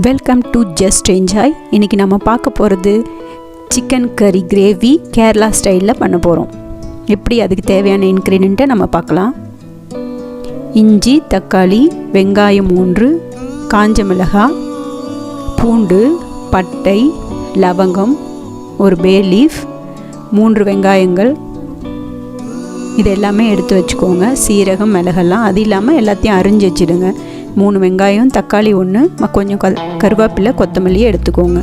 Welcome to just enjoy. இன்றைக்கி நம்ம பார்க்க போகிறது சிக்கன் கறி கிரேவி கேரளா ஸ்டைலில் பண்ண போகிறோம். எப்படி அதுக்கு தேவையான இன்க்ரீடியண்ட்டை நம்ம பார்க்கலாம். இஞ்சி, தக்காளி, வெங்காயம் 3, காஞ்ச மிளகாய், பூண்டு, பட்டை, லவங்கம், ஒரு பே லீஃப், 3 வெங்காயங்கள், இது எல்லாமே எடுத்து வச்சுக்கோங்க. சீரகம், மிளகெல்லாம் அது இல்லாமல் எல்லாத்தையும் அரிஞ்சு வச்சுடுங்க. 3 வெங்காயம், தக்காளி 1, கொஞ்சம் கருவேப்பிலை, கொத்தமல்லியை எடுத்துக்கோங்க.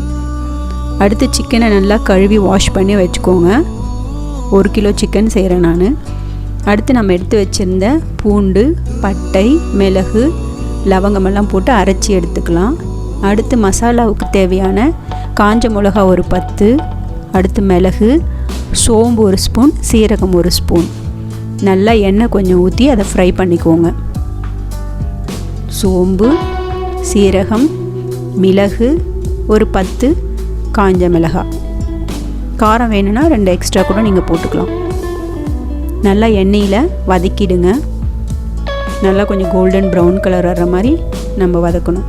அடுத்து சிக்கனை நல்லா கழுவி வாஷ் பண்ணி வச்சுக்கோங்க. 1 கிலோ சிக்கன் செய்கிறேன் நான். அடுத்து நம்ம எடுத்து வச்சுருந்த பூண்டு, பட்டை, மிளகு, லவங்கமெல்லாம் போட்டு அரைச்சி எடுத்துக்கலாம். அடுத்து மசாலாவுக்கு தேவையான காஞ்ச மிளகா ஒரு 10, அடுத்து மிளகு, சோம்பு 1 ஸ்பூன், சீரகம் 1 ஸ்பூன். நல்லா எண்ணெய் கொஞ்சம் ஊற்றி அதை ஃப்ரை பண்ணிக்கோங்க. சோம்பு, சீரகம், மிளகு ஒரு 10 காஞ்ச மிளகாய். காரம் வேணும்னா 2 எக்ஸ்ட்ரா கூட நீங்கள் போட்டுக்கலாம். நல்லா எண்ணெயில் வதக்கிடுங்க. நல்லா கொஞ்சம் கோல்டன் ப்ரௌன் கலர் வர்ற மாதிரி நம்ம வதக்கணும்.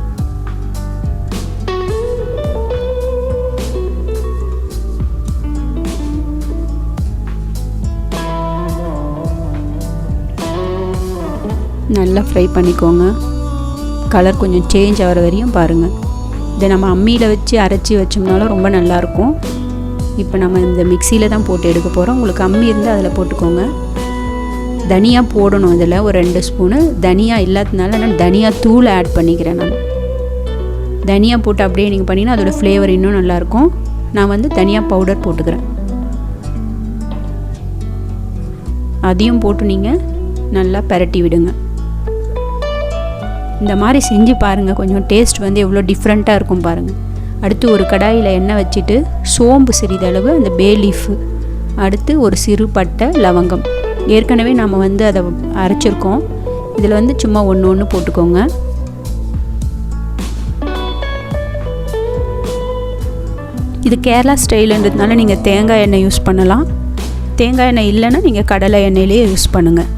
நல்லா ஃப்ரை பண்ணிக்கோங்க. கலர் கொஞ்சம் சேஞ்ச் ஆகிற வரையும் பாருங்கள். இதை நம்ம அம்மியில் வச்சு அரைச்சி வச்சோம்னாலும் ரொம்ப நல்லாயிருக்கும். இப்போ நம்ம இந்த மிக்சியில் தான் போட்டு எடுக்க போகிறோம். உங்களுக்கு அம்மி இருந்தால் அதில் போட்டுக்கோங்க. தனியா போடணும். இதில் ஒரு 2 ஸ்பூனு தனியா இல்லாததுனால நான் தனியா தூள் ஆட் பண்ணிக்கிறேன். நான் தனியா போட்டு அப்படியே நீங்கள் பண்ணிங்கன்னா அதோடய ஃப்ளேவர் இன்னும் நல்லாயிருக்கும். நான் தனியா பவுடர் போட்டுக்கிறேன். அதையும் போட்டு நீங்கள் நல்லா பரட்டி விடுங்க. இந்த மாதிரி செஞ்சு பாருங்கள். கொஞ்சம் டேஸ்ட் எவ்வளோ டிஃப்ரெண்ட்டாக இருக்கும் பாருங்கள். அடுத்து ஒரு கடாயில் எண்ணெய் வச்சுட்டு சோம்பு சிறிதளவு, அந்த பே லீஃபு, அடுத்து ஒரு சிறு பட்டை, லவங்கம். ஏற்கனவே நம்ம அதை அரைச்சிருக்கோம். இதில் சும்மா ஒன்று போட்டுக்கோங்க. இது கேரளா ஸ்டைலுன்றதுனால நீங்கள் தேங்காய் எண்ணெய் யூஸ் பண்ணலாம். தேங்காய் எண்ணெய் இல்லைன்னா நீங்கள் கடலை எண்ணெயிலேயே யூஸ் பண்ணுங்கள்.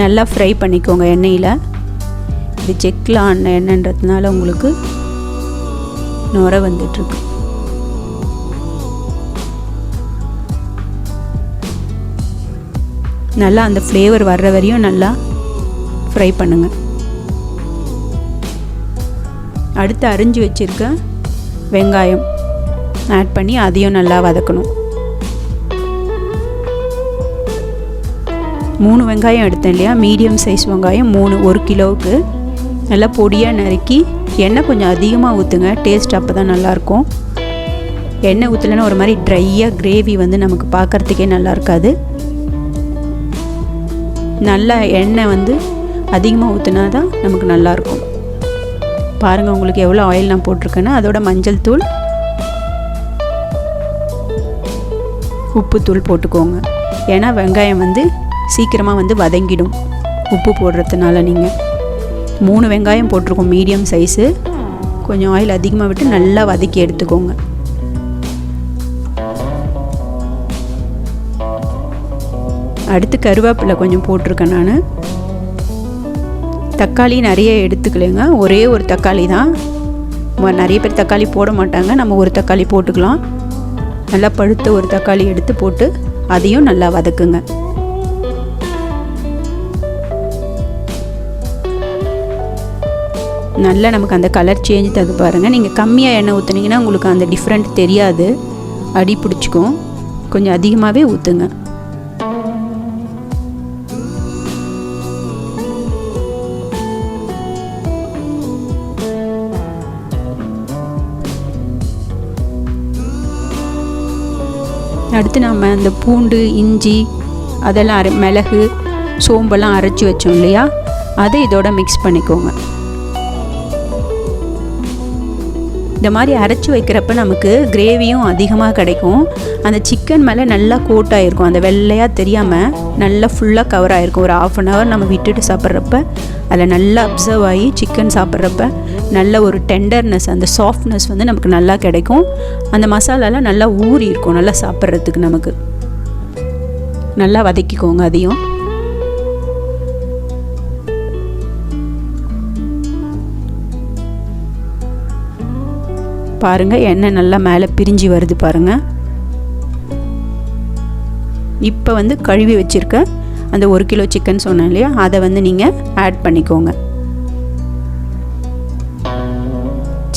நல்லா ஃப்ரை பண்ணிக்கோங்க எண்ணெயில். இது செக்கில் ஆன எண்ணெய்ன்றதுனால உங்களுக்கு நுரை வந்துட்டுருக்கு. நல்லா அந்த ஃப்ளேவர் வர்ற வரையும் நல்லா ஃப்ரை பண்ணுங்கள். அடுத்து அரிஞ்சு வச்சுருக்க வெங்காயம் ஆட் பண்ணி அதையும் நல்லா வதக்கணும். 3 வெங்காயம் எடுத்தேன் இல்லையா, மீடியம் சைஸ் வெங்காயம் 3, 1 கிலோவுக்கு. நல்லா பொடியாக நறுக்கி எண்ணெய் கொஞ்சம் அதிகமாக ஊற்றுங்க. டேஸ்ட் அப்போ தான் நல்லாயிருக்கும். எண்ணெய் ஊற்றலைன்னா ஒரு மாதிரி ட்ரையாக கிரேவி நமக்கு பார்க்குறதுக்கே நல்லா இருக்காது. நல்லா எண்ணெய் அதிகமாக ஊற்றினா தான் நமக்கு நல்லாயிருக்கும். பாருங்கள் உங்களுக்கு எவ்வளோ ஆயில் நான் போட்டிருக்கேன்னா. அதோட மஞ்சள் தூள், உப்புத்தூள் போட்டுக்கோங்க. ஏன்னா வெங்காயம் சீக்கிரமாக வதங்கிடும் உப்பு போடுறதுனால. நீங்கள் 3 வெங்காயம் போட்டிருக்கோம் மீடியம் சைஸு. கொஞ்சம் ஆயில் அதிகமாக விட்டு நல்லா வதக்கி எடுத்துக்கோங்க. அடுத்து கருவேப்பிலை கொஞ்சம் போட்டிருக்கேன் நான். தக்காளி நிறைய எடுத்துக்கலைங்க. ஒரே ஒரு தக்காளி தான். நிறைய பேர் தக்காளி போட மாட்டாங்க. நம்ம ஒரு தக்காளி போட்டுக்கலாம். நல்லா பழுத்த ஒரு தக்காளி எடுத்து போட்டு அதையும் நல்லா வதக்குங்க. நல்லா நமக்கு அந்த கலர் சேஞ்ச் தது பாருங்கள். நீங்கள் கம்மியாக எண்ணெய் ஊற்றுனீங்கன்னா உங்களுக்கு அந்த டிஃப்ரெண்ட் தெரியாது, அடி பிடிச்சிக்கும். கொஞ்சம் அதிகமாகவே ஊற்றுங்க. அடுத்து நம்ம அந்த பூண்டு, இஞ்சி அதெல்லாம் மிளகு, சோம்பெல்லாம் அரைச்சி வச்சோம் இல்லையா, அதை இதோட மிக்ஸ் பண்ணிக்கோங்க. இந்த மாதிரி அரைச்சி வைக்கிறப்ப நமக்கு கிரேவியும் அதிகமாக கிடைக்கும். அந்த சிக்கன் மேலே நல்லா கோட் ஆகிருக்கும். அந்த வெள்ளையாக தெரியாமல் நல்லா ஃபுல்லாக கவர் ஆகிருக்கும். ஒரு 1/2 hour நம்ம விட்டுட்டு சாப்பிட்றப்ப அதில் நல்லா அப்சர்வ் ஆகி சிக்கன் சாப்பிட்றப்ப நல்ல ஒரு டெண்டர்னஸ், அந்த சாஃப்ட்னஸ் நமக்கு நல்லா கிடைக்கும். அந்த மசாலாலாம் நல்லா ஊறி இருக்கும். நல்லா சாப்பிட்றதுக்கு நமக்கு நல்லா வதக்கிக்கோங்க. அதையும் பாருங்கள் எண்ணெய் நல்லா மேலே பிரிஞ்சு வருது பாருங்கள். இப்போ வந்து கழுவி வச்சுருக்க அந்த 1 கிலோ சிக்கன் சொன்னேன் இல்லையா, அதை வந்து நீங்கள் ஆட் பண்ணிக்கோங்க.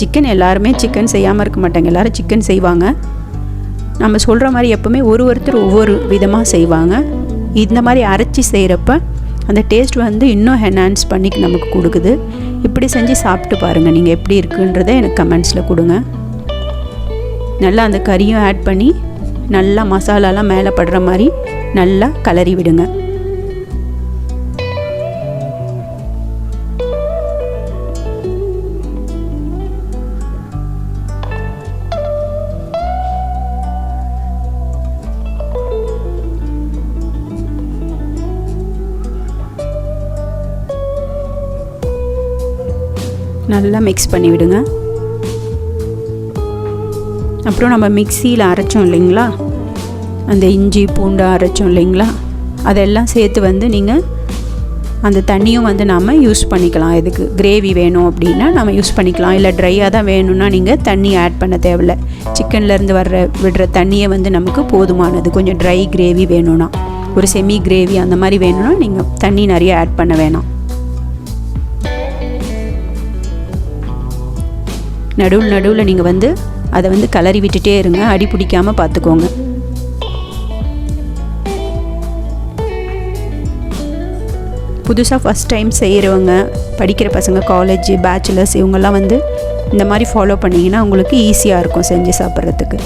சிக்கன் எல்லாருமே சிக்கன் செய்யாமல் இருக்க மாட்டாங்க, எல்லோரும் சிக்கன் செய்வாங்க. நம்ம சொல்கிற மாதிரி எப்போவுமே ஒருத்தர் ஒவ்வொரு விதமாக செய்வாங்க. இந்த மாதிரி அரைச்சி செய்கிறப்ப அந்த டேஸ்ட் வந்து இன்னும் என்ஹான்ஸ் பண்ணி நமக்கு கொடுக்குது. இப்படி செஞ்சு சாப்பிட்டு பாருங்கள், நீங்கள் எப்படி இருக்குன்றதை எனக்கு கமெண்ட்ஸில் கொடுங்க. நல்லா அந்த கறியும் ஆட் பண்ணி நல்லா மசாலாலாம் மேலே படுற மாதிரி நல்லா கலரி விடுங்க. நல்லா மிக்ஸ் பண்ணி விடுங்க. அப்புறம் நம்ம மிக்சியில் அரைச்சோம் இல்லைங்களா, அந்த இஞ்சி பூண்டு அரைச்சோம் இல்லைங்களா, அதெல்லாம் சேர்த்து வந்து நீங்கள் அந்த தண்ணியும் வந்து நாம் யூஸ் பண்ணிக்கலாம். இதுக்கு கிரேவி வேணும் அப்படின்னா நம்ம யூஸ் பண்ணிக்கலாம். இல்லை ட்ரையாக தான் வேணும்னா நீங்கள் தண்ணி ஆட் பண்ண தேவையில்லை. சிக்கன்லேருந்து விடுற தண்ணியை வந்து நமக்கு போதுமானது. கொஞ்சம் ட்ரை கிரேவி வேணும்னா, ஒரு செமி கிரேவி அந்த மாதிரி வேணும்னா நீங்கள் தண்ணி நிறைய ஆட் பண்ண வேணாம். நடுவில் நீங்கள் வந்து அதை வந்து கலரி விட்டுட்டே இருங்க, அடி பிடிக்காமல் பார்த்துக்கோங்க. புதுசாக ஃபஸ்ட் டைம் செய்கிறவங்க, படிக்கிற பசங்க, காலேஜ் பேச்சுலர்ஸ், இவங்கெல்லாம் வந்து இந்த மாதிரி ஃபாலோ பண்ணிங்கன்னா உங்களுக்கு ஈஸியாக இருக்கும் செஞ்சு சாப்பிட்றதுக்கு.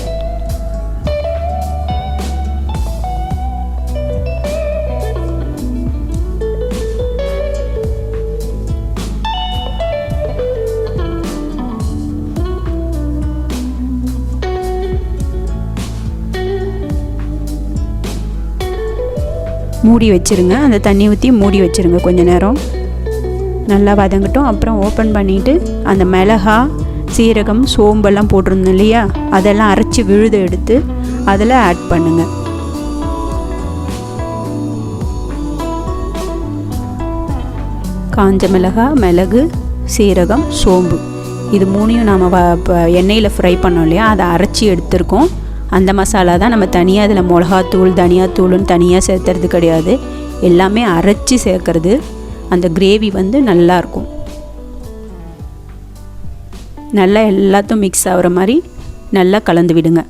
மூடி வச்சுருங்க, அந்த தண்ணி ஊற்றி மூடி வச்சுருங்க கொஞ்சம் நேரம். நல்லா வதங்கட்டும். அப்புறம் ஓப்பன் பண்ணிவிட்டு அந்த மிளகா, சீரகம், சோம்பெல்லாம் போட்டிருந்தோம் இல்லையா, அதெல்லாம் அரைச்சி விழுத எடுத்து அதில் ஆட் பண்ணுங்கள். காஞ்ச மிளகா, மிளகு, சீரகம், சோம்பு, இது மூணையும் நாம் எண்ணெயில் ஃப்ரை பண்ணோம் இல்லையா, அதை அரைச்சி எடுத்துருக்கோம். அந்த மசாலா தான் நம்ம தனியாக இதில் மிளகாத்தூள், தனியாத்தூள்னு தனியாக சேர்த்துறது கிடையாது. எல்லாமே அரைச்சி சேர்க்குறது. அந்த கிரேவி வந்து நல்லாயிருக்கும். நல்லா எல்லாத்தையும் மிக்ஸ் ஆகிற மாதிரி நல்லா கலந்து விடுங்க.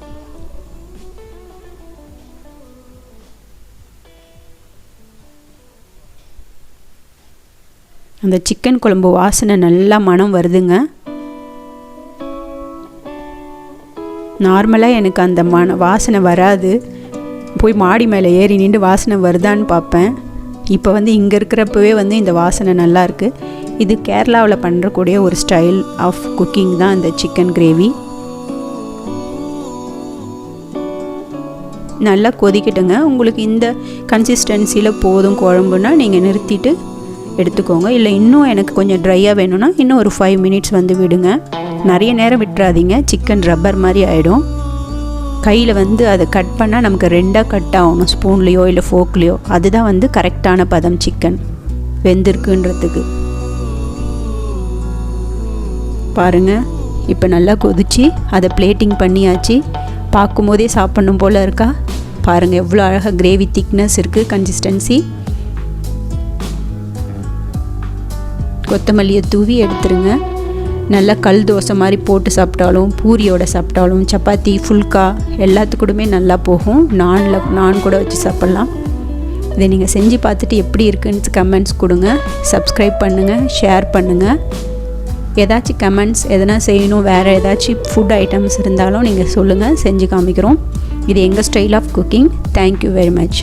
அந்த சிக்கன் குழம்பு வாசனை நல்லா மனம் வருதுங்க. நார்மலாக எனக்கு அந்த வாசனை வராது. போய் மாடி மேலே ஏறி நின்று வாசனை வருதான்னு பார்ப்பேன். இப்போ வந்து இங்கே இருக்கிறப்பவே வந்து இந்த வாசனை நல்லாயிருக்கு. இது கேரளாவில் பண்ணுறக்கூடிய ஒரு ஸ்டைல் ஆஃப் குக்கிங் தான் இந்த சிக்கன் கிரேவி. நல்லா கொதிக்கட்டுங்க. உங்களுக்கு இந்த கன்சிஸ்டன்சியில் போதும் குழம்புனா நீங்கள் நிறுத்திட்டு எடுத்துக்கோங்க. இல்லை இன்னும் எனக்கு கொஞ்சம் ட்ரையாக வேணும்னா இன்னும் ஒரு 5 மினிட்ஸ் வந்து விடுங்க. நிறைய நேரம் விட்டுறாதீங்க, சிக்கன் ரப்பர் மாதிரி ஆகிடும். கையில் வந்து அதை கட் பண்ணால் நமக்கு 2ஆக கட் ஆகணும், ஸ்பூன்லேயோ இல்லை ஃபோக்லேயோ. அதுதான் வந்து கரெக்டான பதம் சிக்கன் வெந்திருக்குன்றதுக்கு. பாருங்கள், இப்போ நல்லா கொதிச்சு அதை பிளேட்டிங் பண்ணியாச்சு. பார்க்கும் போதே சாப்பிட்ணும் போல் இருக்கா? பாருங்கள் எவ்வளோ அழகாக கிரேவி திக்னஸ் இருக்குது, கன்சிஸ்டன்சி. கொத்தமல்லியை தூவி எடுத்துருங்க. நல்லா கல் தோசை மாதிரி போட்டு சாப்பிட்டாலும், பூரியோட சாப்பிட்டாலும், சப்பாத்தி, ஃபுல்கா எல்லாத்துக்கூடமே நல்லா போகும். நான் கூட வச்சு சாப்பிட்லாம். இதை நீங்கள் செஞ்சு பார்த்துட்டு எப்படி இருக்குன்னு கமெண்ட்ஸ் கொடுங்க. சப்ஸ்கிரைப் பண்ணுங்கள், ஷேர் பண்ணுங்கள். ஏதாச்சும் கமெண்ட்ஸ் எதனா செய்யணும், வேறு ஏதாச்சும் ஃபுட் ஐட்டம்ஸ் இருந்தாலும் நீங்கள் சொல்லுங்கள், செஞ்சு காமிக்கிறோம். இது எங்கள் style of cooking. Thank you very much.